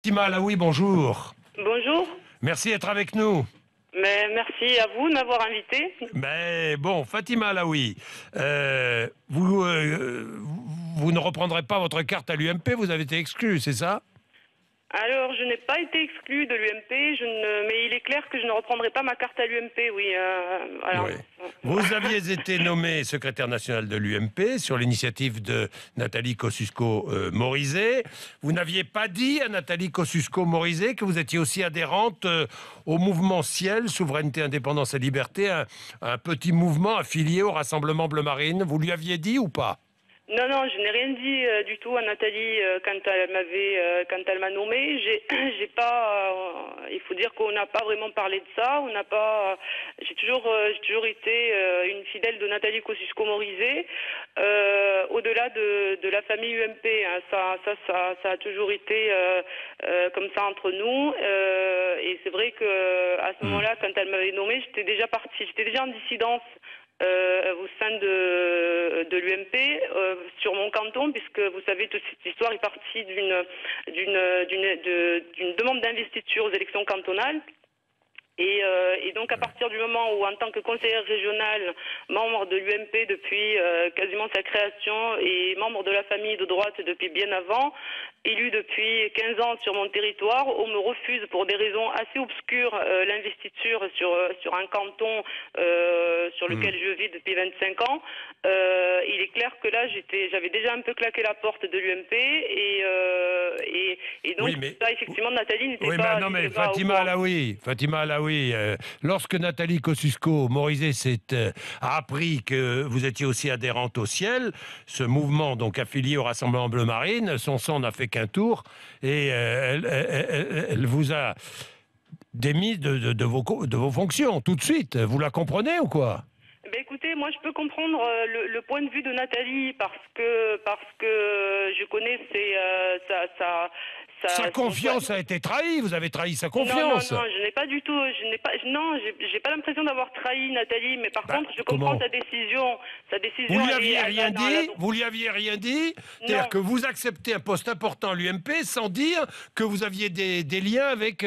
Fatima Alaoui, bonjour. Bonjour. Merci d'être avec nous. Mais merci à vous de m'avoir invité. Mais bon, Fatima Alaoui, vous ne reprendrez pas votre carte à l'UMP, vous avez été exclu, c'est ça? Alors, je n'ai pas été exclue de l'UMP, mais il est clair que je ne reprendrai pas ma carte à l'UMP, oui. Voilà. Oui. Vous aviez été nommé secrétaire national de l'UMP sur l'initiative de Nathalie Kosciusko-Morizet. Vous n'aviez pas dit à Nathalie Kosciusko-Morizet que vous étiez aussi adhérente au mouvement Ciel, Souveraineté, Indépendance et Liberté, un petit mouvement affilié au Rassemblement Bleu Marine. Vous lui aviez dit ou pas? Non, non, je n'ai rien dit du tout à Nathalie quand elle m'a nommée. J'ai pas. Il faut dire qu'on n'a pas vraiment parlé de ça. On n'a pas. J'ai toujours été une fidèle de Nathalie Kosciusko-Morizet. Au-delà de la famille UMP, hein, ça a toujours été comme ça entre nous. Et c'est vrai que à ce moment-là, quand elle m'avait nommée, j'étais déjà partie. J'étais déjà en dissidence. Au sein de l'UMP sur mon canton, puisque vous savez toute cette histoire est partie d'une demande d'investiture aux élections cantonales. Et donc à partir du moment où en tant que conseillère régionale, membre de l'UMP depuis quasiment sa création et membre de la famille de droite depuis bien avant, élu depuis 15 ans sur mon territoire, on me refuse pour des raisons assez obscures l'investiture sur un canton sur lequel je vis depuis 25 ans. Il est clair que là j'avais déjà un peu claqué la porte de l'UMP et donc Oui, mais... ça effectivement Nathalie n'était oui, pas... non, mais Fatima Alaoui, lorsque Nathalie Kosciusko-Morizet a appris que vous étiez aussi adhérente au Ciel, ce mouvement donc affilié au Rassemblement Bleu Marine, son sang n'a fait qu'un tour et elle vous a démis de vos fonctions tout de suite. Vous la comprenez ou quoi? Ben écoutez, moi je peux comprendre le point de vue de Nathalie parce que je connais sa confiance a été trahie. Vous avez trahi sa confiance. Non, je n'ai pas du tout, j'ai pas l'impression d'avoir trahi Nathalie, mais par contre je comprends sa décision. Vous lui aviez rien dit. Vous lui aviez rien dit. C'est-à-dire que vous acceptez un poste important à l'UMP sans dire que vous aviez des liens avec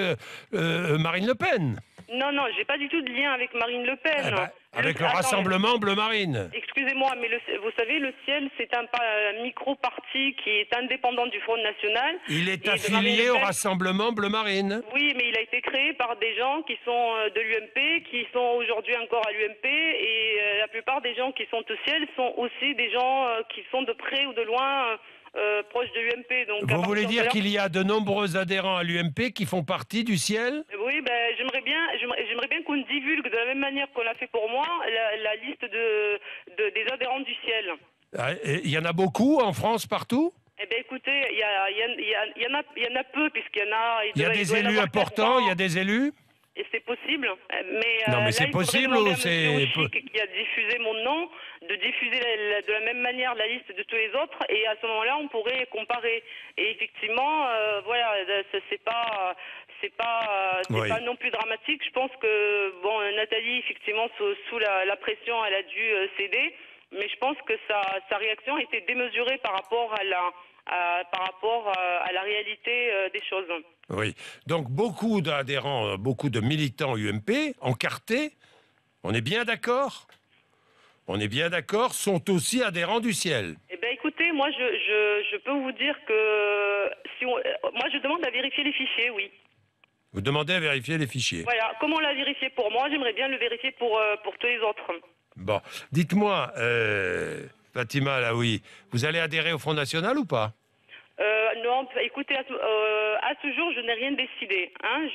Marine Le Pen. Non, j'ai pas du tout de lien avec Marine Le Pen. Avec le Rassemblement Bleu Marine. Excusez-moi, mais vous savez, le Ciel, c'est un micro-parti qui est indépendant du Front National. Il est affilié au Rassemblement Bleu Marine. Oui, mais il a été créé par des gens qui sont de l'UMP, qui sont aujourd'hui encore à l'UMP, et la plupart des gens qui sont au Ciel sont aussi des gens qui sont de près ou de loin... proche de l'UMP. Vous voulez dire qu'il y a de nombreux adhérents à l'UMP qui font partie du Ciel? Oui, j'aimerais bien qu'on divulgue de la même manière qu'on l'a fait pour moi la liste des adhérents du Ciel. Il y en a beaucoup en France, partout? Eh bien, écoutez, il y en a peu, puisqu'il y en a... Il y a des élus importants, il y a des élus? Et c'est possible, mais non, mais là, c'est possible ou c'est... qui a diffusé mon nom, de diffuser de la même manière la liste de tous les autres, et à ce moment-là, on pourrait comparer. Et effectivement, voilà, c'est pas non plus dramatique. Je pense que, bon, Nathalie, effectivement, sous la pression, elle a dû céder, mais je pense que sa réaction était démesurée par rapport à la réalité des choses. Oui, donc beaucoup d'adhérents, beaucoup de militants UMP encartés, on est bien d'accord? On est bien d'accord, sont aussi adhérents du Ciel. Eh bien écoutez, moi je peux vous dire que moi je demande à vérifier les fichiers, oui. Vous demandez à vérifier les fichiers. Voilà, comme on l'a vérifié pour moi, j'aimerais bien le vérifier pour tous les autres. Bon, dites-moi, Fatima Alaoui, vous allez adhérer au Front National ou pas? Non, écoutez, à ce jour, je n'ai rien décidé. Hein.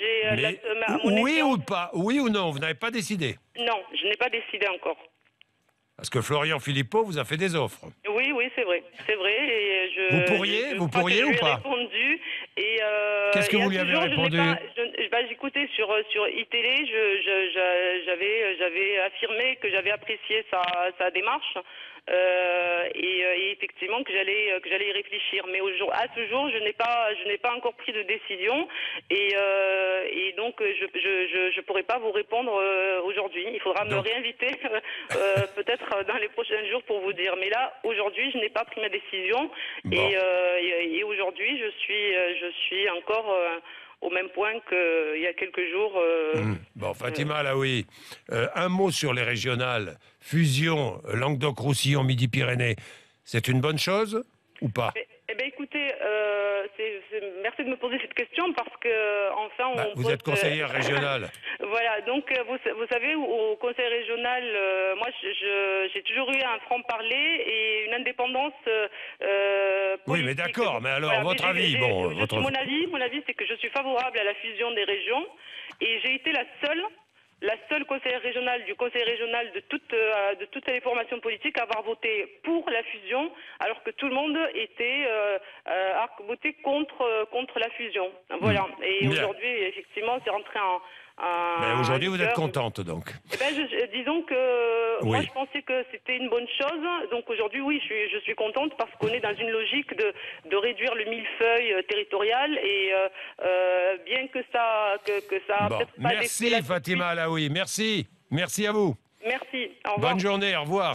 Oui ou pas? Oui ou non? Vous n'avez pas décidé? Non, je n'ai pas décidé encore. Parce que Florian Philippot vous a fait des offres. Oui, c'est vrai. C'est vrai. Et vous pourriez ou pas? Répondu. Et qu'est-ce que vous lui avez répondu? écoutez, sur sur iTélé, j'avais affirmé que j'avais apprécié sa démarche. Et effectivement que j'allais y réfléchir, mais à ce jour je n'ai pas encore pris de décision et donc je pourrais pas vous répondre aujourd'hui. Il faudra me réinviter peut-être dans les prochains jours pour vous dire, mais là aujourd'hui je n'ai pas pris ma décision et aujourd'hui je suis encore au même point qu'il y a quelques jours. Bon, Fatima Alaoui, un mot sur les régionales. Fusion Languedoc-Roussillon, Midi-Pyrénées, c'est une bonne chose ou pas? Eh bien, écoutez, merci de me poser cette question parce que enfin vous êtes conseillère régionale. Voilà, donc vous savez, au conseil régional, moi j'ai toujours eu un franc-parler et une indépendance politique. Oui, mais d'accord, mais alors votre avis, mon avis, c'est que je suis favorable à la fusion des régions et j'ai été la seule conseillère régionale du conseil régional de toutes les formations politiques à avoir voté pour la fusion, alors que tout le monde a voté contre la fusion. Voilà. Et aujourd'hui, effectivement, c'est rentré mais aujourd'hui, vous êtes contente, donc? Eh ben, disons que moi, je pensais que c'était une bonne chose. Donc aujourd'hui, oui, je suis contente parce qu'on est dans une logique de réduire le millefeuille territorial et bien que ça peut-être pas. Merci Fatima Alaoui, merci à vous. Merci. Au revoir. Bonne journée, au revoir.